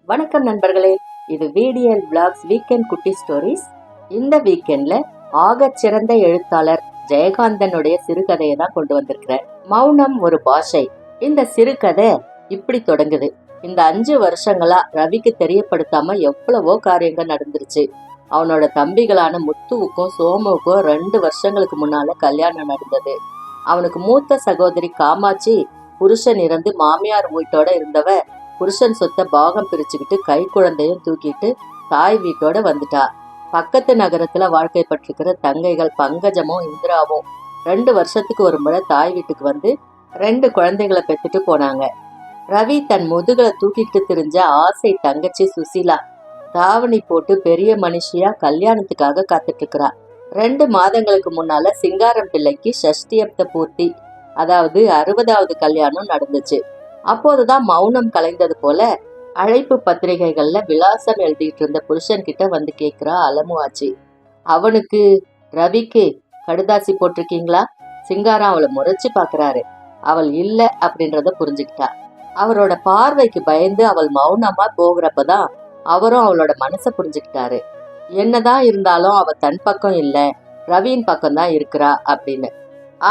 வணக்கம் நண்பர்களே, இது VDL Vlogs வீக்கெண்ட் குட்டி ஸ்டோரிஸ். இந்த வீக்கெண்ட்ல ஆகச் சிறந்த எழுத்தாளர் ஜெயகாந்தனுடைய சிறுகதையை தான் கொண்டு வந்திருக்கிறேன். மௌனம் ஒரு பாஷை. இந்த சிறுகதை இப்படி தொடங்குது. இந்த 5 வருஷங்களா ரவிக்கு தெரியப்படுத்தாம எவ்வளவோ காரியங்கள் நடந்துருச்சு. அவனோட தம்பிகளான முத்துவுக்கும் சோமுவுக்கும் 2 வருஷங்களுக்கு முன்னால கல்யாணம் நடந்தது. அவனுக்கு மூத்த சகோதரி காமாட்சி புருஷன் இறந்து மாமியார் வீட்டோட இருந்தவ புருஷன் சொத்தை பாகம் பிரிச்சுக்கிட்டு கை குழந்தையும் தூக்கிட்டு தாய் வீட்டோட வந்துட்டா. பக்கத்து நகரத்துல வாழ்க்கைப்பட்டிருக்கிற தங்கைகள் பங்கஜமும் இந்திராவும் 2 வருஷத்துக்கு ஒரு முறை தாய் வீட்டுக்கு வந்து 2 குழந்தைகளை பெற்றுட்டு போனாங்க. ரவி தன் முதுகலை தூக்கிட்டு திரிஞ்ச ஆசை தங்கச்சி சுசீலா தாவணி போட்டு பெரிய மனுஷியா கல்யாணத்துக்காக காத்துட்டு இருக்கிறா. 2 மாதங்களுக்கு முன்னால சிங்காரம் பிள்ளைக்கு ஷஷ்டியப்த பூர்த்தி, அதாவது 60வது கல்யாணம் நடந்துச்சு. அப்போதுதான் மௌனம் கலைந்தது போல அழைப்பு பத்திரிகைகள்ல விலாசம் எழுதிட்டு இருந்த புருஷன் கிட்ட வந்து கேக்குறா அலமு ஆச்சி. அவனுக்கு ரவிக்கு கடுதாசி போட்டிருக்கீங்களா? சிங்காரம் அவளை முறைச்சு பாக்குறாரு. அவள் இல்ல அப்படின்றத புரிஞ்சுக்கிட்டா. அவரோட பார்வைக்கு பயந்து அவள் மௌனமா போகிறப்பதான் அவரும் அவளோட மனசை புரிஞ்சுக்கிட்டாரு. என்னதான் இருந்தாலும் அவ தன் பக்கம் இல்ல, ரவியின் பக்கம் தான் இருக்கிறா அப்படின்னு.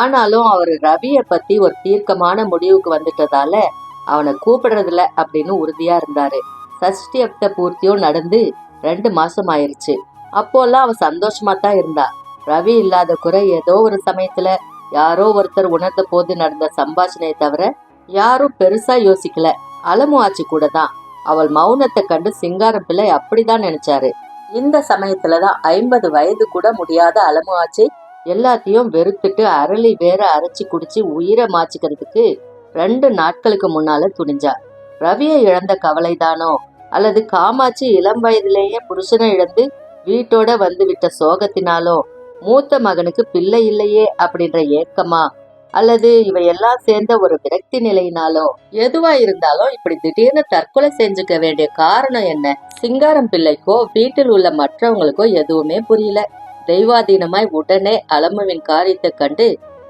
ஆனாலும் அவர் ரவிய பத்தி ஒரு தீர்க்கமான முடிவுக்கு வந்துட்டதால அவனை கூப்பிடுறதில்ல அப்படின்னு உறுதியா இருந்தாரு. சஷ்டியப்த பூர்த்தியும் நடந்து 2 மாசம் ஆயிருச்சு. அப்போல்லாம் அவ சந்தோஷமா தான் இருந்தா. ரவி இல்லாத குறை ஏதோ ஒரு சமயத்துல யாரோ ஒருத்தர் உணர்ந்த போது நடந்த சம்பாஷணையை தவிர யாரும் பெருசா யோசிக்கல. அலமு ஆச்சி கூட தான். அவள் மௌனத்தை கண்டு சிங்காரம் பிள்ளை அப்படிதான் நினைச்சாரு. இந்த சமயத்துலதான் 50 வயது கூட முடியாத அலமு ஆச்சி எல்லாத்தையும் வெறுத்துட்டு அரளி வேற அரைச்சி குடிச்சு உயிரை மாச்சிக்கிறதுக்கு 2 நாட்களுக்கு முன்னால துணிஞ்சா. ரவியை இழந்த கவலைதானோ அல்லது காமாட்சி இளம் வயதிலேயே புருஷனை இழந்து வீட்டோட வந்து விட்ட சோகத்தினாலோ, மூத்த மகனுக்கு பிள்ளை இல்லையே அப்படின்ற ஏக்கமா, அல்லது இவையெல்லாம் சேர்ந்த ஒரு விரக்தி நிலையினாலோ, எதுவா இருந்தாலும் இப்படி திடீர்னு தற்கொலை செஞ்சுக்க வேண்டிய காரணம் என்ன? சிங்காரம் பிள்ளைக்கோ வீட்டில் உள்ள மற்றவங்களுக்கோ எதுவுமே புரியல. தெய்வாதீனமாய் உடனே அலமுவின் காரியத்தை கண்டு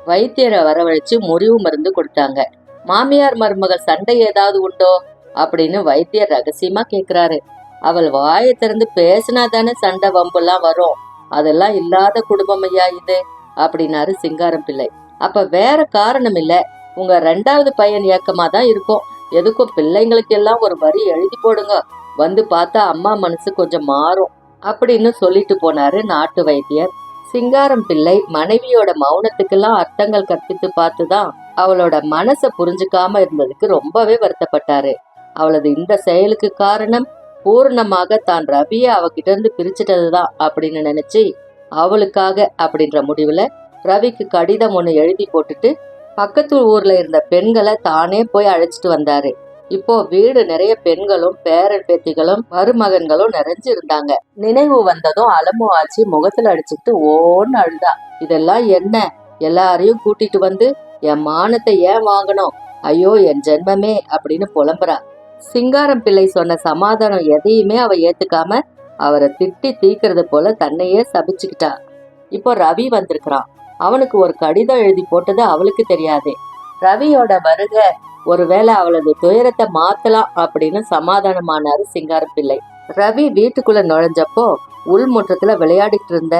வைத்தியரை வரவழைச்சு முறிவு மருந்து கொடுத்தாங்க. மாமியார் மருமகள் சண்டை ஏதாவது உண்டோ அப்படின்னு வைத்தியர் ரகசியமா கேக்குறாரு. அவள் வாயை திறந்து பேசினா தானே சண்டை வம்பெல்லாம் வரும். அதெல்லாம் இல்லாத குடும்பம் ஐயா இது அப்படின்னாரு சிங்காரம் பிள்ளை. அப்ப வேற காரணம் இல்ல, உங்க 2வது பையன் இயக்கமா தான் இருக்கும். எதுக்கும் பிள்ளைங்களுக்கு எல்லாம் ஒரு வரி எழுதி போடுங்க, வந்து பார்த்தா அம்மா மனசு கொஞ்சம் மாறும் அப்படின்னு சொல்லிட்டு போனாரு நாட்டு வைத்தியர். சிங்காரம் பிள்ளை மனைவியோட மௌனத்துக்கெல்லாம் அர்த்தங்கள் கற்பித்து பார்த்துதான் அவளோட மனசை புரிஞ்சுக்காம இருந்ததுக்கு ரொம்பவே வருத்தப்பட்டாரு. அவளது இந்த செயலுக்கு காரணம் பூர்ணமாக தான் ரவிய அவகிட்ட இருந்து பிரிச்சிட்டதுதான் அப்படின்னு நினைச்சு அவளுக்காக அப்படின்ற முடிவுல ரவிக்கு கடிதம் ஒண்ணு எழுதி போட்டுட்டு பக்கத்து ஊர்ல இருந்த பெண்களை தானே போய் அழைச்சிட்டு வந்தாரு. இப்போ வீடு நிறைய பெண்களும் பேரன் பேத்திகளும் மருமகன்களும் நிறைஞ்சு இருந்தாங்க. நினைவு வந்ததும் அலமு ஆச்சி முகத்துல அடிச்சுட்டு ஓன்னு அழுதா. இதெல்லாம் என்ன? எல்லாரையும் கூட்டிட்டு வந்து என் மானத்தை ஏன் வாங்கணும்? ஐயோ என் ஜென்மமே அப்படின்னு புலம்புறா. சிங்காரம் பிள்ளை சொன்ன சமாதானம் எதையுமே அவ ஏத்துக்காம அவரை திட்டி தீக்கிறது போல தன்னையே சபிச்சுக்கிட்டா. இப்போ ரவி வந்திருக்கிறான். அவனுக்கு ஒரு கடிதம் எழுதி போட்டது அவளுக்கு தெரியாதே. ரவியோட வருகை ஒருவேளை அவளது துயரத்தை மாத்தலாம் அப்படின்னு சமாதானமானாரு சிங்காரம் பிள்ளை. ரவி வீட்டுக்குள்ள நுழைஞ்சப்போ உள்முற்றத்துல விளையாடிட்டு இருந்த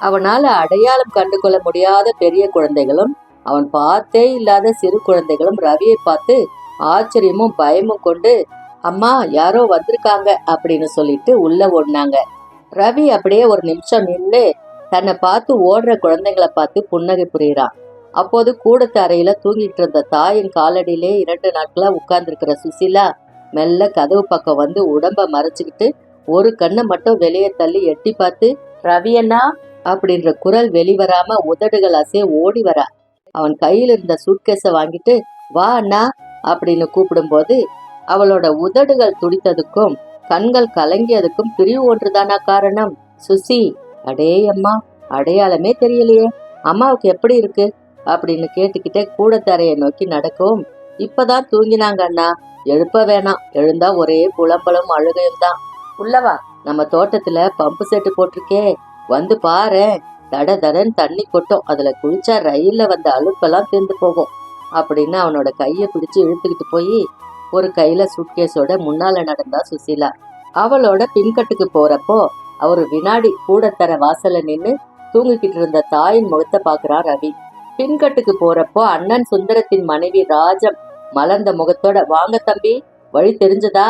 அவனால அடையாளம் கண்டு கொள்ள முடியாத பெரிய குழந்தைகளும் அவன் பார்த்தே இல்லாத சிறு குழந்தைகளும் ரவியை பார்த்து ஆச்சரியமும் பயமும் கொண்டு அம்மா யாரோ வந்திருக்காங்க அப்படின்னு சொல்லிட்டு உள்ள ஓடினாங்க. ரவி அப்படியே ஒரு நிமிஷம் நின்று தன்னை பார்த்து ஓடுற குழந்தைகளை பார்த்து புன்னகை புரியுறான். அப்போது கூடத்து அறையில தூங்கிட்டு இருந்த தாயின் காலடியிலே 2 நாட்களா உட்கார்ந்துருக்கிற சுசீலா மெல்ல கதவு பக்கம் வந்து உடம்ப மறைச்சுக்கிட்டு ஒரு கண்ணை மட்டும் வெளியே தள்ளி எட்டி பார்த்து ரவியண்ணா அப்படின்ற குரல் வெளிவராம உதடுகள் அசைய ஓடி வரா. அவன் கையில் இருந்த சூட்கேஸை வாங்கிட்டு வா அண்ணா அப்படின்னு கூப்பிடும் போது அவளோட உதடுகள் துடித்ததுக்கும் கண்கள் கலங்கியதுக்கும் பிரிவு ஒன்றுதானா காரணம்? சுசி, அடே அம்மா, அடையாளமே தெரியலையே, அம்மாவுக்கு எப்படி இருக்கு அப்படின்னு கேட்டுக்கிட்டே கூடத்தரையை நோக்கி நடக்கவும், இப்பதான் தூங்கினாங்க அண்ணா, எழுப்ப வேணாம், எழுந்தா ஒரே புலம்பலும் அழுகையும் தான். உள்ளவா, நம்ம தோட்டத்துல பம்பு செட்டு போட்டிருக்கே, வந்து பாரு, தட தடன்னு தண்ணி கொட்டும், அதுல குளிச்சா ரயில்ல வந்த அழுப்பெல்லாம் தீர்ந்து போகும் அப்படின்னு அவனோட கையை பிடிச்சு இழுத்துக்கிட்டு போய் ஒரு கையில சூட்கேஸோட முன்னால நடந்தா சுசீலா. அவளோட பின்கட்டுக்கு போறப்போ அவரு வினாடி கூடத்தர வாசல்ல நின்னு தூங்கிக்கிட்டு இருந்த தாயின் முகத்தை பாக்குறான் ரவி. பின்கட்டுக்கு போறப்போ அண்ணன் சுந்தரத்தின் மனைவி ராஜம் மலர்ந்த முகத்தோட, வாங்க தம்பி, வழி தெரிஞ்சதா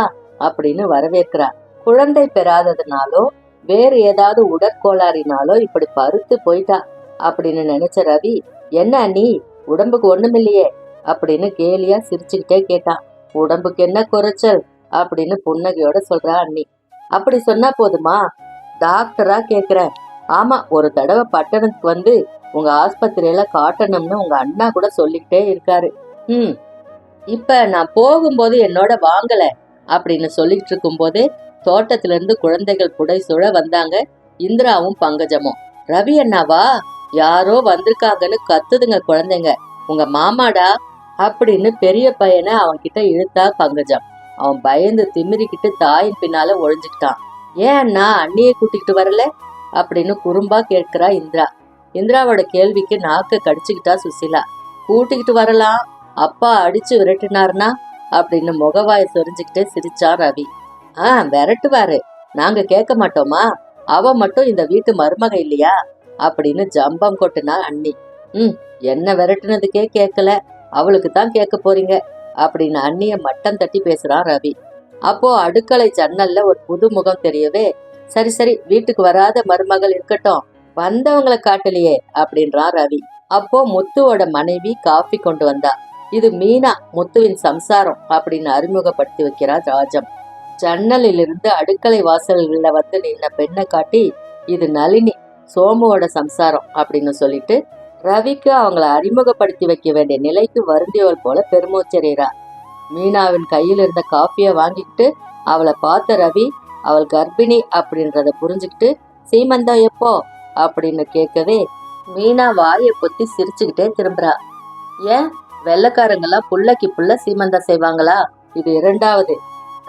அப்படின்னு வரவேற்கிறா. குழந்தை பெறாததுனாலோ வேறு ஏதாவது உடற்கோளாறினாலோ இப்படி பருத்து போயிட்டா அப்படின்னு நினைச்ச ரவி, என்ன அண்ணி, உடம்புக்கு ஒண்ணுமில்லையே அப்படின்னு கேலியா சிரிச்சுக்கிட்டே கேட்டான். உடம்புக்கு என்ன குறைச்சல் அப்படின்னு புன்னகையோட சொல்றா அண்ணி. அப்படி சொன்னா போதுமா, டாக்டரா கேக்குறேன். ஆமா, ஒரு தடவை பட்டணத்துக்கு வந்து உங்க ஆஸ்பத்திரியில காட்டணும்னு உங்க அண்ணா கூட சொல்லிக்கிட்டே இருக்காரு. இப்ப நான் போகும்போது என்னோட வாங்கல அப்படின்னு சொல்லிட்டு இருக்கும் போதே தோட்டத்துல இருந்து குழந்தைகள் புடைசூழ வந்தாங்க இந்திராவும் பங்கஜமும். ரவி அண்ணாவா, யாரோ வந்திருக்காங்கன்னு கத்துதுங்க குழந்தைங்க. உங்க மாமாடா அப்படின்னு பெரிய பையனை அவன் கிட்ட இழுத்தா பங்கஜம். அவன் பயந்து திமிரிக்கிட்டு தாயின் பின்னால ஒழிஞ்சுக்கிட்டான். ஏன் அண்ணா அண்ணியை கூட்டிகிட்டு வரல அப்படின்னு குறும்பா கேட்கிறா இந்திரா. இந்திராவோட கேள்விக்கு நாக்க கடிச்சுக்கிட்டா சுசீலா. கூட்டிக்கிட்டு வரலாம், அப்பா அடிச்சு விரட்டினார்னா அப்படின்னு முகவாய சொரிஞ்சுக்கிட்டே சிரிச்சா ரவி. விரட்டுவாரு, நாங்க கேட்க மாட்டோமா, அவ மட்டும் இந்த வீட்டு மருமக இல்லையா அப்படின்னு ஜம்பம் கொட்டுனா அண்ணி. என்ன விரட்டுனதுக்கே கேட்கல, அவளுக்கு தான் கேட்க போறீங்க அப்படின்னு அண்ணிய மட்டம் தட்டி பேசுறான் ரவி. அப்போ அடுக்களை ஜன்னல்ல ஒரு புது முகம் தெரியவே, சரி சரி, வீட்டுக்கு வராத மருமகள் இருக்கட்டும், வந்தவங்களை காட்டலையே அப்படின்றான் ரவி. அப்போ முத்துவோட மனைவி காஃபி கொண்டு வந்தா. இது மீனா, முத்துவின் சம்சாரம் அப்படின்னு அறிமுகப்படுத்தி வைக்கிறா ராஜம். ஜன்னலில் இருந்து அடுக்களை வாசல்ல வந்து நின்ன பெண்ணை காட்டி, இது நளினி, சோமுவோட சம்சாரம் அப்படின்னு சொல்லிட்டு ரவிக்கு அவங்கள அறிமுகப்படுத்தி வைக்க வேண்டிய நிலைக்கு வருந்தியவள் போல பெருமூச்செறிறா. மீனாவின் கையில் இருந்த காஃபியை வாங்கிக்கிட்டு அவளை பார்த்த ரவி, அவள் கர்ப்பிணி அப்படின்றத புரிஞ்சுக்கிட்டு, சீமந்தம் எப்போ அப்படின்னு கேட்கவே மீனா வாயை பொத்தி சிரிச்சுக்கிட்டே திரும்புறா. ஏன், வெள்ளக்காரங்கெல்லாம் புள்ளைக்கு புள்ள சீமந்தம் செய்வாங்களா, இது இரண்டாவது.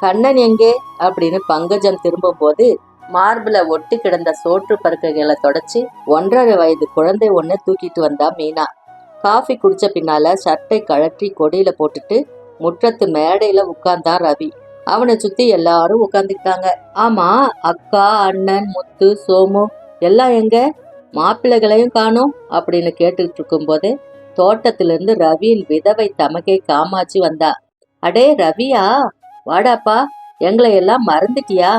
கண்ணன் எங்கே அப்படின்னு பங்கஜம் திரும்பும் போது மார்பிள ஒட்டி கிடந்த சோற்று பருக்கைகளை தொடச்சி 1.5 வயது குழந்தை ஒண்ணு தூக்கிட்டு வந்தா மீனா. காஃபி குடிச்ச பின்னால ஷர்ட்டை கழற்றி கொடியில போட்டுட்டு முற்றத்து மேடையில உட்கார்ந்தான் ரவி. அவனை சுத்தி எல்லாரும் உட்கார்ந்துக்கிட்டாங்க. ஆமா, அக்கா, அண்ணன், முத்து, சோமு எல்லாம் எங்க, மாப்பிள்ளைகளையும் காணோம் அப்படின்னு கேட்டுட்டு இருக்கும் போதே தோட்டத்திலிருந்து ரவியின் விதவை தமகை காமாட்சி வந்தா. அடே ரவியா, வாடாப்பா, எங்களை எல்லாம் மறந்துட்டியா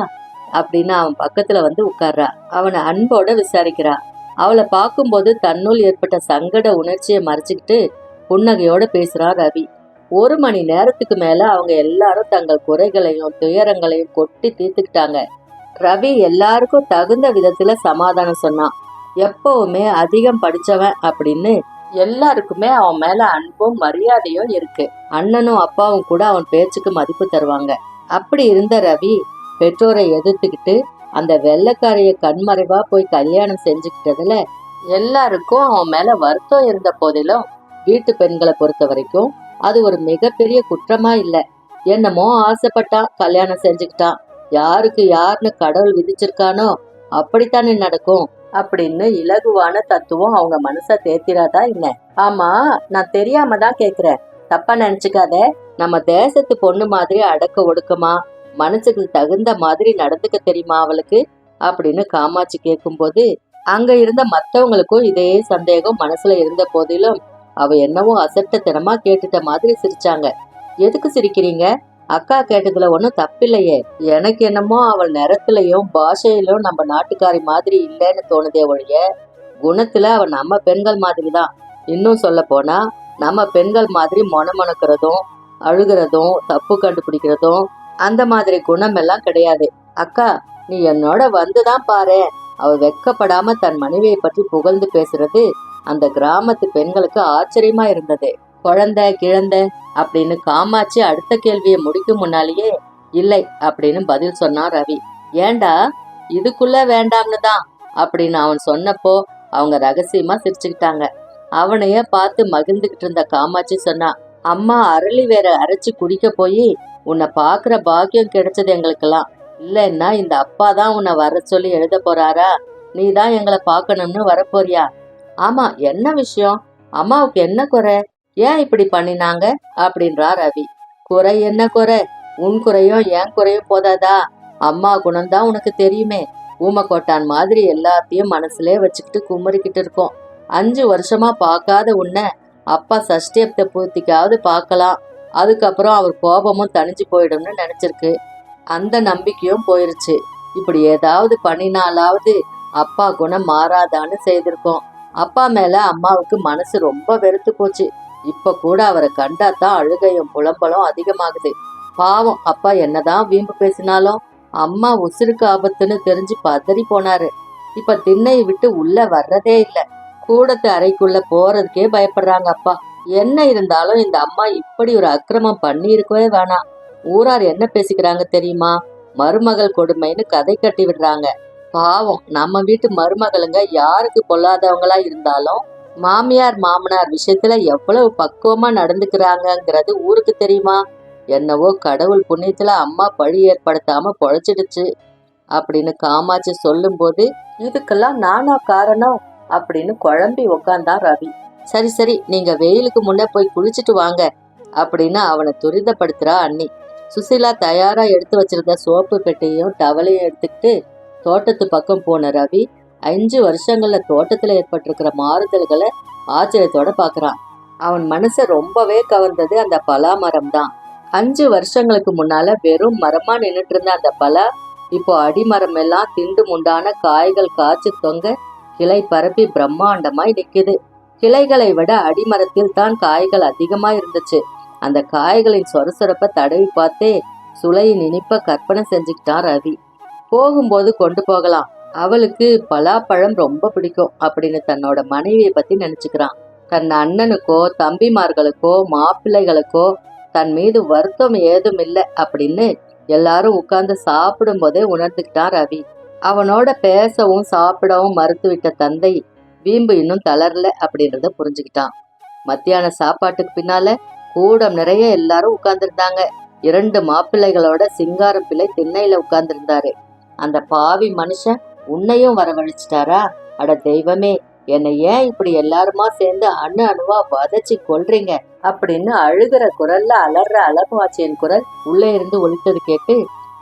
அப்படின்னு அவன் பக்கத்துல வந்து உட்கார்றா. அவனை அன்போட விசாரிக்கிறா. அவளை பார்க்கும்போது தன்னுள் ஏற்பட்ட சங்கட உணர்ச்சியை மறைச்சுக்கிட்டு புன்னகையோட பேசுறான் ரவி. 1 மணி நேரத்துக்கு மேல அவங்க எல்லாரும் தங்கள் குறைகளையும் துயரங்களையும் கொட்டி தீர்த்துக்கிட்டாங்க. ரவி எல்லாருக்கும் தகுந்த விதத்துல சமாதானம் சொன்னான். எப்பவுமே அதிகம் படிச்சவன் அப்படின்னு எல்லாருக்குமே அவன் மேல அன்பும் மரியாதையும் இருக்கு. அண்ணனும் அப்பாவும் கூட அவன் பேச்சுக்கு மதிப்பு தருவாங்க. அப்படி இருந்த ரவி பெற்றோரை எதிர்த்துக்கிட்டு அந்த வெள்ளைக்காரிய கண்மறைவா போய் கல்யாணம் செஞ்சுக்கிட்டதுல எல்லாருக்கும் அவன் மேல வருத்தம் இருந்த போதிலும் வீட்டு பெண்களை பொறுத்த வரைக்கும் அது ஒரு மிகப்பெரிய குற்றமா இல்ல. என்னமோ ஆசைப்பட்டான், கல்யாணம் செஞ்சுக்கிட்டான், யாருக்கு யாருன்னு கடவுள் விதிச்சிருக்கானோ அப்படித்தானே நடக்கும் அப்படின்னு இலகுவான தத்துவம் அவங்க மனச தேத்திராதா என்ன? ஆமா, நான் தெரியாம தான் கேக்குறேன், தப்பா நினைச்சுக்காத. நம்ம தேசத்து பொண்ணு மாதிரி அடக்க ஒடுக்கமா, மனசுக்கு தகுந்த மாதிரி நடந்துக்க தெரியுமா அவளுக்கு அப்படின்னு காமாட்சி கேட்கும்போது அங்க இருந்த மத்தவங்களுக்கும் இதே சந்தேகம் மனசுல இருந்த போதிலும் அவ என்னவோ அசட்டத்தனமா கேட்டுட்ட மாதிரி சிரிச்சாங்க. எதுக்கு சிரிக்கிறீங்க, அக்கா கேட்டதுல ஒன்னும் தப்பில்லையே. எனக்கு என்னமோ அவள் நிறத்திலையும் பாஷையிலும் நம்ம நாட்டுக்காரி மாதிரி இல்லைன்னு தோணுதே ஒழிய குணத்துல அவள் நம்ம பெண்கள் மாதிரி தான். இன்னும் சொல்ல போனா நம்ம பெண்கள் மாதிரி மொனமொனக்கிறதும் அழுகிறதும் தப்பு கண்டுபிடிக்கிறதும் அந்த மாதிரி குணம் எல்லாம் கிடையாது. அக்கா, நீ என்னோட வந்துதான் பாரு. அவ வெக்கப்படாம தன் மனைவியை பற்றி புகழ்ந்து பேசுறது அந்த கிராமத்து பெண்களுக்கு ஆச்சரியமா இருந்தது. குழந்தை கிழந்தை அப்படின்னு காமாட்சி அடுத்த கேள்வியை முடிக்கும் முன்னாலேயே இல்லை அப்படின்னு பதில் சொன்னான் ரவி. ஏண்டா, இதுக்குள்ள வேண்டாம்னு தான் அப்படின்னு அவன் சொன்னப்போ அவங்க ரகசியமா சிரிச்சுக்கிட்டாங்க. அவனைய பார்த்து மகிழ்ந்துகிட்டு இருந்த காமாட்சி சொன்னா, அம்மா அரளி வேற அரைச்சு குடிக்க போய் உன்னை பாக்குற பாக்கியம் கிடைச்சது எங்களுக்கெல்லாம். இல்லைன்னா இந்த அப்பா தான் உன்னை வர சொல்லி எழுத போறாரா, நீ தான் எங்களை பார்க்கணும்னு வரப்போறியா? ஆமா, என்ன விஷயம், அம்மாவுக்கு என்ன குறை, ஏன் இப்படி பண்ணினாங்க அப்படின்றா ரவி. குறை என்ன குறை? உன் குறையும் என் குறையும் போதாதா? அம்மா குணம்தான் உனக்கு தெரியுமே. ஊமக்கோட்டான் மாதிரி எல்லாத்தையும் மனசுலே வச்சுக்கிட்டு குமரிக்கிட்டு இருக்கோம். 5 வருஷமா பார்க்காத உன்னை அப்பா சஷ்டியப்த பூர்த்திக்காவது பார்க்கலாம், அதுக்கப்புறம் அவர் கோபமும் தணிஞ்சு போயிடும்னு நினைச்சிருக்கு. அந்த நம்பிக்கையும் போயிருச்சு. இப்படி ஏதாவது பண்ணினாலாவது அப்பா குணம் மாறாதான்னு செய்திருக்கோம். அப்பா மேல அம்மாவுக்கு மனசு ரொம்ப வெறுத்து போச்சு. இப்ப கூட அவரை கண்டாதான் அழுகையும் புலம்பலும் அதிகமாகுது. பாவம், அப்பா என்னதான் வீம்பு பேசினாலும் அம்மா உசுருக்கு ஆபத்துன்னு தெரிஞ்சு பதறி போனாரு. இப்ப திண்ணையை விட்டு உள்ள வர்றதே இல்ல. கூடத்து அறைக்குள்ள போறதுக்கே பயப்படுறாங்க அப்பா. என்ன இருந்தாலும் இந்த அம்மா இப்படி ஒரு அக்கிரமம் பண்ணி இருக்கவே வேணாம். ஊரார் என்ன பேசிக்கிறாங்க தெரியுமா? மருமகள் கொடுமைன்னு கதை கட்டி விடுறாங்க. பாவம், நம்ம வீட்டு மருமகளுங்க யாருக்கு பொல்லாதவங்களா இருந்தாலும் மாமியார் மாமனார் விஷயத்துல எவ்வளவு பக்குவமா நடந்துக்கிறாங்கங்கிறது ஊருக்கு தெரியுமா? என்னவோ கடவுள் புண்ணியத்துல அம்மா பழி ஏற்படுத்தாம பொழைச்சிடுச்சு அப்படின்னு காமாட்சி சொல்லும் போது, இதுக்கெல்லாம் நானா காரணம் அப்படின்னு குழம்பி உக்காந்தான் ரவி. சரி சரி, நீங்க வெயிலுக்கு முன்ன போய் குளிச்சுட்டு வாங்க அப்படின்னு அவனை துரிதப்படுத்துறா அண்ணி. சுசீலா தயாரா எடுத்து வச்சிருந்த சோப்பு பெட்டியும் டவலையும் எடுத்துக்கிட்டு தோட்டத்து பக்கம் போன ரவி 5 வருஷங்கள்ல தோட்டத்துல ஏற்பட்டிருக்கிற மாறுதல்களை ஆச்சரியத்தோட பாக்குறான். அவன் மனசை ரொம்பவே கவர்ந்தது அந்த பலா மரம் தான். 5 வருஷங்களுக்கு முன்னால வெறும் மரமா நின்றுட்டு இருந்த அந்த பலா இப்போ அடிமரம் எல்லாம் திண்டு முண்டான காய்கள் காய்ச்சி தொங்க கிளை பரப்பி பிரம்மாண்டமாய் நிக்குது. கிளைகளை விட அடிமரத்தில் தான் காய்கள் அதிகமா இருந்துச்சு. அந்த காய்களின் சொரசொரப்ப தடவி பார்த்தே சுளையின் இனிப்ப கற்பனை செஞ்சுக்கிட்டான் ரவி. போகும்போது கொண்டு போகலாம், அவளுக்கு பலாப்பழம் ரொம்ப பிடிக்கும் அப்படின்னு தன்னோட மனைவியை பத்தி நினைச்சுக்கிறான். தன் அண்ணனுக்கோ தம்பிமார்களுக்கோ மாப்பிள்ளைகளுக்கோ தன் மீது வருத்தம் ஏதும் இல்லை அப்படின்னு எல்லாரும் உட்கார்ந்து சாப்பிடும் போதே உணர்ந்துக்கிட்டான் ரவி. அவனோட பேசவும் சாப்பிடவும் மறுத்துவிட்ட தந்தை வீம்பு இன்னும் தளரல அப்படின்றத புரிஞ்சுக்கிட்டான். மத்தியான சாப்பாட்டுக்கு பின்னால கூடம் நிறைய எல்லாரும் உட்கார்ந்துருந்தாங்க. 2 மாப்பிள்ளைகளோட சிங்காரம் பிள்ளை திண்ணையில உட்கார்ந்துருந்தாரு. அந்த பாவி மனுஷன் உன்னையும் வரவழைச்சிட்டாரா? அட தெய்வமே, என்னை ஏன் இப்படி எல்லாருமா சேர்ந்து அணு அணுவா வதச்சி கொல்றீங்க அப்படின்னு அழுகிற குரல்ல அலற அலமாச்சியின் குரல் உள்ளே இருந்து ஒலித்தது கேட்டு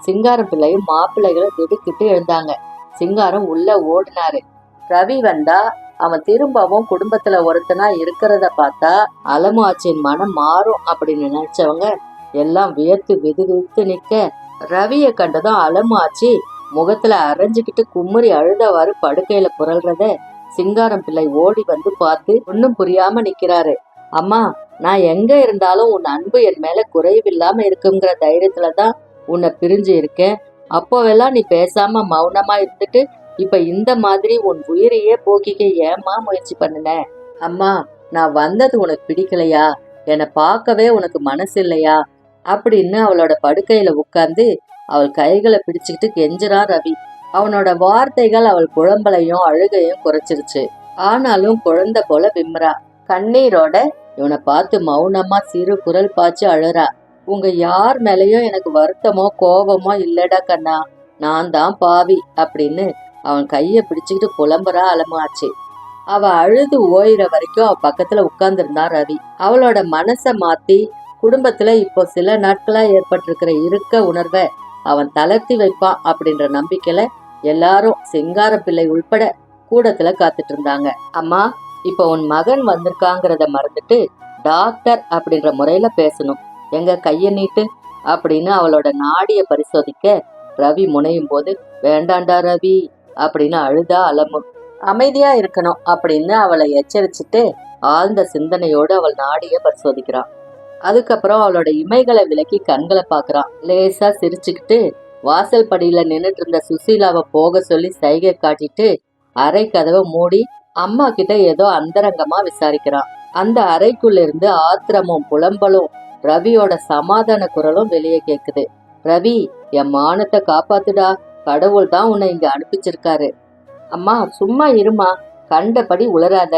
சிங்காரம் பிள்ளையும் மாப்பிள்ளைகளும் திடுக்கிட்டு எழுந்தாங்க. சிங்காரம் உள்ள ஓடினாரு. ரவி வந்தா அவன் திரும்பவும் குடும்பத்துல ஒருத்தனா இருக்கிறத பார்த்தா அலமாச்சியின் மனம் மாறும் அப்படின்னு நினைச்சவங்க எல்லாம் வியர்த்து விதுவித்து நிக்க, ரவியை கண்டதும் அலமாச்சி முகத்துல அரைஞ்சுக்கிட்டு கும்முறி அழுதவாறு படுக்கையில புரள்றத சிங்காரம் பிள்ளை ஓடி வந்து பார்த்து ஒன்னும் புரியாம நிக்கிறாரு. அம்மா, நான் எங்க இருந்தாலும் உன் அன்பு என் மேல குறைவில்லாம இருக்குங்கிற தைரியத்துலதான் உன்னை பிரிஞ்சு இருக்கேன். அப்போவெல்லாம் நீ பேசாம மௌனமா இருந்துட்டு இப்ப இந்த மாதிரி உன் உயிரையே போக்கிக்க ஏமா முயற்சி பண்ணுன? அம்மா, நான் வந்தது உனக்கு பிடிக்கலையா? என்னை பார்க்கவே உனக்கு மனசு இல்லையா அப்படின்னு அவளோட படுக்கையில உட்கார்ந்து அவள் கைகளை பிடிச்சுக்கிட்டு கெஞ்சுறான் ரவி. அவனோட வார்த்தைகள் அவள் குழம்பலையும் அழுகையும் குறைச்சிருச்சு. ஆனாலும் குழந்தை போல விம்ரா. கண்ணீரோட இவனை பார்த்து மௌனமா சிறு குரல் பாய்ச்சி அழுறா. உங்க யார் மேலயும் எனக்கு வருத்தமோ கோபமோ இல்லடா கண்ணா, நான் தான் பாவி அப்படின்னு அவன் கைய பிடிச்சுக்கிட்டு புலம்புறா அலமாச்சு. அவ அழுது ஓயிற வரைக்கும் அவ பக்கத்துல உட்கார்ந்துருந்தான் ரவி. அவளோட மனசை மாத்தி குடும்பத்துல இப்போ சில நாட்களா ஏற்பட்டிருக்கிற இருக்க உணர்வை அவன் தளர்த்தி வைப்பான் அப்படின்ற நம்பிக்கையில எல்லாரும் சிங்கார பிள்ளை உள்பட கூடத்துல காத்துட்டு இருந்தாங்க. அம்மா, இப்ப உன் மகன் வந்திருக்காங்கிறத மறந்துட்டு டாக்டர் அப்படின்ற முறையில பேசணும். எங்க கைய நீட்டு அப்படின்னு அவளோட நாடிய பரிசோதிக்க ரவி முனையும் போது, வேண்டாண்டா ரவி அப்படின்னு அழுதா அலமு. அமைதியா இருக்கணும் அப்படின்னு அவளை எச்சரிச்சுட்டு ஆழ்ந்த சிந்தனையோடு அவள் நாடிய பரிசோதிக்கிறான். அதுக்கப்புறம் அவளோட இமைகளை விலக்கி கண்களை பாக்குறான். லேசா சிரிச்சுக்கிட்டு வாசல் படியில நின்றுட்டு இருந்த சுசீலாவை போக சொல்லி சைகை காட்டிட்டு அறை கதவை மூடி அம்மா கிட்ட ஏதோ அந்தரங்கமா விசாரிக்கிறான். அந்த அறைக்குள்ள இருந்து ஆத்திரமும் புலம்பலும் ரவியோட சமாதான குரலும் வெளியே கேக்குது. ரவி, என் மானத்தை காப்பாத்துடா, கடவுள் தான் உன்னை இங்க அனுப்பிச்சிருக்காரு. அம்மா, சும்மா இருமா, கண்டபடி உளராத.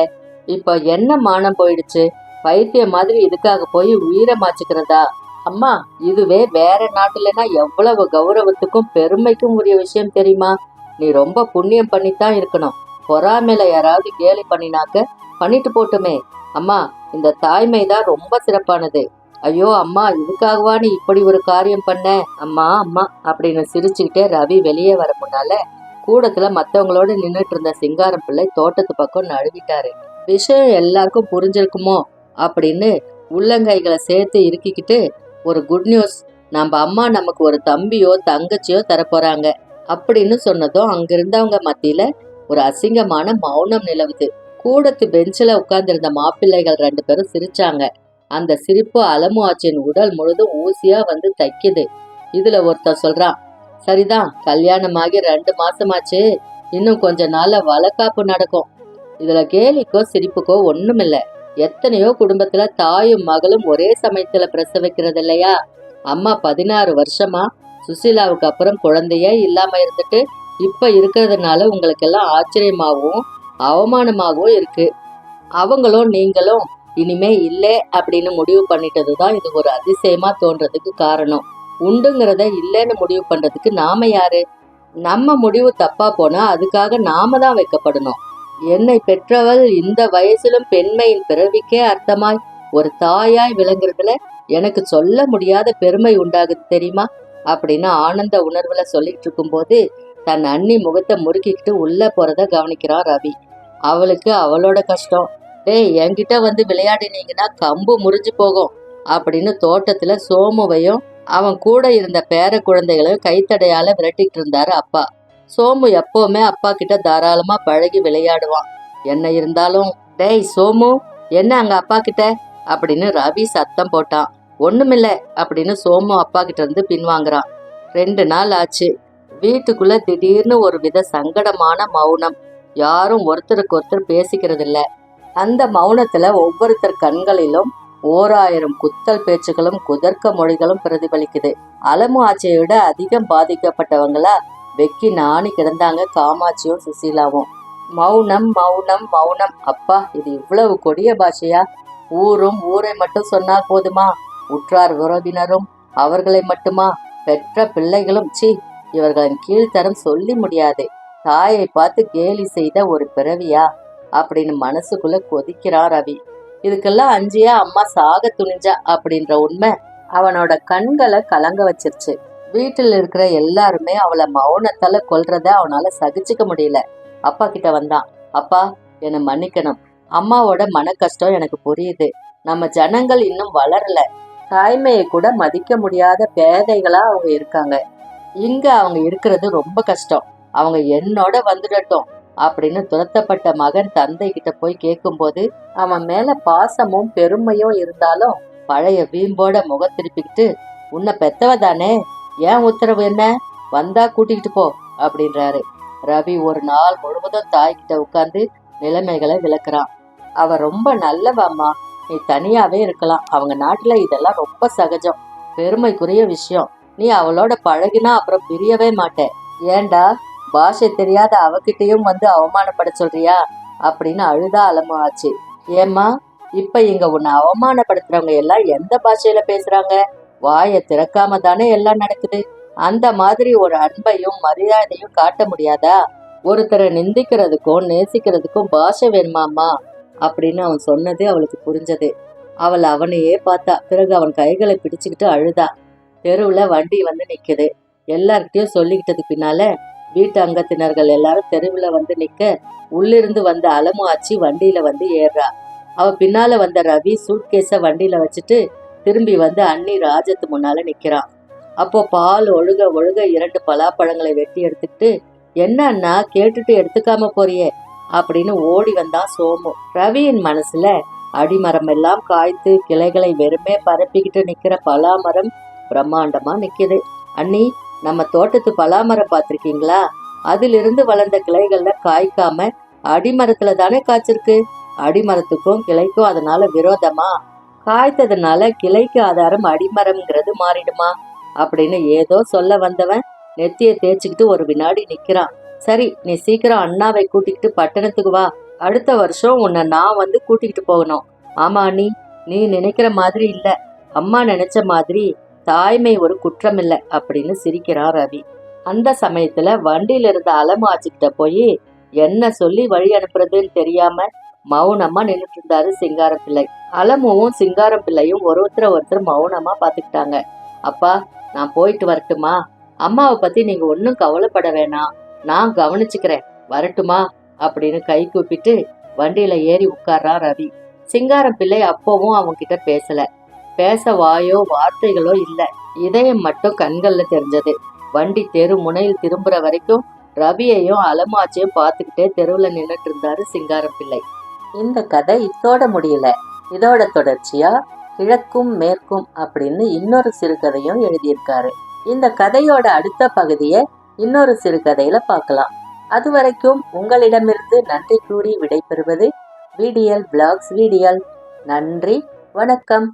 இப்ப என்ன மானம் போயிடுச்சு? பைத்திய மாதிரி இதுக்காக போய் உயிரை மாச்சுக்கிறதா? அம்மா, இதுவே வேற நாட்டுலனா எவ்வளவு கௌரவத்துக்கும் பெருமைக்கும் உரிய விஷயம் தெரியுமா? நீ ரொம்ப புண்ணியம் பண்ணித்தான் இருக்கணும். பொறாமையில யாராவது கேலி பண்ணினாக்க பண்ணிட்டு போட்டுமே. அம்மா, இந்த தாய்மைதான் ரொம்ப சிறப்பானது. ஐயோ அம்மா, இதுக்காகவா நீ இப்படி ஒரு காரியம் பண்ண? அம்மா அம்மா அப்படின்னு சிரிச்சுக்கிட்டே ரவி வெளியே வர முன்னால கூடத்துல மத்தவங்களோட நின்னுட்டு இருந்த சிங்காரம் பிள்ளை தோட்டத்து பக்கம் நழுவிட்டாரு. விஷயம் எல்லாருக்கும் புரிஞ்சிருக்குமோ அப்படின்னு உள்ளங்கைகளை சேர்த்து இறுக்கிக்கிட்டு, ஒரு குட் நியூஸ், நம்ம அம்மா நமக்கு ஒரு தம்பியோ தங்கச்சியோ தரப்போறாங்க அப்படின்னு சொன்னதும் அங்கிருந்தவங்க மத்தியில ஒரு அசிங்கமான மௌனம் நிலவுது. கூடத்து பெஞ்சில உட்கார்ந்திருந்த மாப்பிள்ளைகள் 2 பேரும் சிரிச்சாங்க. அந்த சிரிப்பு அலமு ஆச்சின் உடல் முழுதும் ஊசியா வந்து தைக்குது. இதுல ஒருத்தன் சொல்றான், சரிதான், கல்யாணமாகி 2 மாசமாச்சு, இன்னும் கொஞ்ச நாள்ல வளக்காப்பு நடக்கும். இதுல கேலிக்கோ சிரிப்புக்கோ ஒண்ணுமில்ல. எத்தனையோ குடும்பத்துல தாயும் மகளும் ஒரே சமயத்துல பிரசவிக்கிறது இல்லையா? அம்மா 16 வருஷமா சுசீலாவுக்கு அப்புறம் குழந்தையே இல்லாம இருந்துட்டு இப்ப இருக்கிறதுனால உங்களுக்கு எல்லாம் ஆச்சரியமாகவும் அவமானமாகவும் இருக்கு. அவங்களும் நீங்களும் இனிமே இல்லை அப்படின்னு முடிவு பண்ணிட்டதுதான் இது ஒரு அதிசயமா தோன்றதுக்கு காரணம். உண்டுங்கிறத இல்லைன்னு முடிவு பண்றதுக்கு நாம யாரு? நம்ம முடிவு தப்பா போனா அதுக்காக நாம தான் வைக்கப்படணும். என்னை பெற்றவள் இந்த வயசிலும் பெண்மையின் பிறவிக்கே அர்த்தமாய் ஒரு தாயாய் விளங்குறதுல எனக்கு சொல்ல முடியாத பெருமை உண்டாகுது தெரியுமா அப்படின்னு ஆனந்த உணர்வுல சொல்லிட்டு இருக்கும் போது தன் அண்ணி முகத்தை முறுக்கிக்கிட்டு உள்ள போறத கவனிக்கிறான் ரவி. அவளுக்கு அவளோட கஷ்டம். டேய், என்கிட்ட வந்து விளையாடினீங்கன்னா கம்பு முறிஞ்சு போகும் அப்படின்னு தோட்டத்துல சோமுவையும் அவன் கூட இருந்த பேர குழந்தைகளையும் கைத்தடையால விரட்டிட்டு இருந்தாரு அப்பா. சோமு எப்பவுமே அப்பா கிட்ட தாராளமா பழகி விளையாடுவான். என்ன இருந்தாலும், டேய் சோமு, என்ன அங்க அப்பா கிட்ட அப்படின்னு ரவி சத்தம் போட்டான். ஒண்ணுமில்ல அப்படின்னு சோமு அப்பா கிட்ட இருந்து பின்வாங்குறான். 2 நாள் ஆச்சு. வீட்டுக்குள்ள திடீர்னு ஒரு வித சங்கடமான மௌனம். யாரும் ஒருத்தருக்கு ஒருத்தர் பேசிக்கிறது இல்ல. அந்த மௌனத்துல ஒவ்வொருத்தர் கண்களிலும் 1000 குத்தல் பேச்சுகளும் குதர்க்க மொழிகளும் பிரதிபலிக்குது. அலமு ஆட்சியை விட அதிகம் பாதிக்கப்பட்டவங்களா வெக்கி நாணி கிடந்தாங்க காமாட்சியும் சுசீலாவும். மௌனம் மௌனம் மௌனம். அப்பா, இது இவ்வளவு கொடிய பாஷையா? ஊரும் ஊரை மட்டும் சொன்னால் போதுமா? உற்றார் உறவினரும் அவர்களை மட்டுமா? பெற்ற பிள்ளைகளும் சி, இவர்களின் கீழ்த்தரம் சொல்லி முடியாது. தாயை பார்த்து கேலி செய்த ஒரு பிறவியா அப்படின்னு மனசுக்குள்ள கொதிக்கிறான் ரவி. இதுக்கெல்லாம் அஞ்சியா அம்மா சாக துணிஞ்சா அப்படின்ற உண்மை அவனோட கண்களை கலங்க வச்சிருச்சு. வீட்டில் இருக்கிற எல்லாருமே அவளை மௌனத்தால கொல்றத அவனால சகிச்சுக்க முடியல. அப்பா கிட்ட வந்தான். அப்பா, என்னை மன்னிக்கணும். அம்மாவோட மன கஷ்டம் எனக்கு புரியுது. நம்ம ஜனங்கள் இன்னும் வளரல. தாய்மையை கூட மதிக்க முடியாத பேதைகளா அவங்க இருக்காங்க. இங்க அவங்க இருக்கிறது ரொம்ப கஷ்டம். அவங்க என்னோட வந்துடட்டும் அப்படின்னு துரத்தப்பட்ட மகன் தந்தை கிட்ட போய் கேட்கும்போது அவன் மேல பாசமும் பெருமையும் இருந்தாலும் பழைய வீம்போட முக திருப்பிக்கிட்டு, உன்னை பெத்தவ தானே, ஏன் உத்தரவு என்ன, வந்தா கூட்டிக்கிட்டு போ அப்படின்றாரு. ரவி ஒரு நாள் முழுவதும் தாய்கிட்ட உட்கார்ந்து நிலைமைகளை விளக்குறான். அவ ரொம்ப நல்லவாம்மா, நீ தனியாவே இருக்கலாம். அவங்க நாட்டுல இதெல்லாம் ரொம்ப சகஜம், பெருமைக்குரிய விஷயம். நீ அவளோட பழகினா அப்புறம் பிரியவே மாட்டேன். ஏண்டா, பாஷை தெரியாத அவகிட்டையும் வந்து அவமானப்பட சொல்றியா அப்படின்னு அழுதா அலமு ஆச்சு. ஏம்மா, இப்ப இங்க உன்னை அவமானப்படுத்துறவங்க எல்லாம் எந்த பாஷையில பேசுறாங்க? வாயை திறக்காம தானே எல்லாம் நடக்குது. அந்த மாதிரி ஒரு அன்பையும் மரியாதையும் காட்ட முடியாதா? ஒருத்தரை நிந்திக்கிறதுக்கும் நேசிக்கிறதுக்கும் பாஷை வேணுமாம்மா அப்படின்னு அவன் சொன்னது அவளுக்கு புரிஞ்சது. அவள் அவனையே பார்த்தா. பிறகு அவன் கைகளை பிடிச்சுக்கிட்டு அழுதா. தெருவுல வண்டி வந்து நிக்குது. எல்லார்கிட்டயும் சொல்லிக்கிட்டது பின்னால வீட்டு அங்கத்தினர்கள் எல்லாரும் தெருவுல வந்து நிக்க உள்ளிருந்து வந்த அலமு ஆச்சி வண்டியில வந்து ஏறுறா. அவ பின்னால வந்த ரவி சூட்கேஸ வண்டியில வச்சுட்டு திரும்பி வந்து அண்ணி ராஜத்து முன்னால நிக்கிறான். அப்போ பால் ஒழுக ஒழுக 2 பலாப்பழங்களை வெட்டி எடுத்துக்கிட்டு, என்ன அண்ணா, கேட்டுட்டு எடுத்துக்காம போறியே அப்படின்னு ஓடி வந்தான் சோமு. ரவியின் மனசுல அடிமரம் எல்லாம் காய்த்து கிளைகளை வெறுமே பரப்பிக்கிட்டு நிக்கிற பலாமரம் பிரம்மாண்டமா நிக்குது. அண்ணி, நம்ம தோட்டத்து பலாமரம் பார்த்திருக்கீங்களா? அதிலிருந்து வளர்ந்த கிளைகள்ல காய்க்காம அடிமரத்துல தானே காய்ச்சிருக்கு. அடிமரத்துக்கும் கிளைக்கும் அதனால விரோதமா? காய்த்ததுனால கிளைக்கு ஆதாரம் அடிமரம்ங்கிறது மாறிடுமா அப்படின்னு ஏதோ சொல்ல வந்தவன் நெத்திய தேய்ச்சிக்கிட்டு ஒரு வினாடி நிக்கிறான். சரி, நீ சீக்கிரம் அண்ணாவை கூட்டிக்கிட்டு பட்டணத்துக்கு வா. அடுத்த வருஷம் உன்னை நான் வந்து கூட்டிக்கிட்டு போகணும். ஆமா அண்ணி, நீ நினைக்கிற மாதிரி இல்ல, அம்மா நினைச்ச மாதிரி தாய்மை ஒரு குற்றம் இல்லை அப்படின்னு சிரிக்கிறான் ரவி. அந்த சமயத்துல வண்டியில இருந்த அலமு ஆச்சுக்கிட்ட போய் என்ன சொல்லி வழி அனுப்புறதுன்னு தெரியாம மௌனமா நின்னுட்டு இருந்தாரு சிங்காரம் பிள்ளை. அலமுவும் சிங்காரம் பிள்ளையும் ஒருத்தர் மௌனமா பாத்துக்கிட்டாங்க. அப்பா, நான் போயிட்டு வரட்டுமா? அம்மாவை பத்தி நீங்க ஒன்னும் கவலைப்பட வேணாம், நான் கவனிச்சுக்கிறேன், வரட்டுமா அப்படின்னு கை கூப்பிட்டு வண்டியில ஏறி உட்கார்றான் ரவி. சிங்காரம் பிள்ளை அப்பவும் அவங்க கிட்ட பேசல. பேச வாயோ வார்த்தைகளோ இல்ல, இதயம் மட்டும் கண்கள்ல தெரிஞ்சது. வண்டி தெரு முனையில் திரும்புற வரைக்கும் ரவியையும் அலமாச்சியும் பார்த்துக்கிட்டே தெருவுல நின்னுட்டு இருந்தாரு சிங்காரம் பிள்ளை. இந்த கதை இதோட முடியல. இதோட தொடர்ச்சியா கிழக்கும் மேற்கும் அப்படின்னு இன்னொரு சிறுகதையும் எழுதியிருக்காரு. இந்த கதையோட அடுத்த பகுதியை இன்னொரு சிறுகதையில பார்க்கலாம். அது வரைக்கும் உங்களிடமிருந்து நன்றி கூறி விடைபெறுவது VDL Vlogs VDL. நன்றி, வணக்கம்.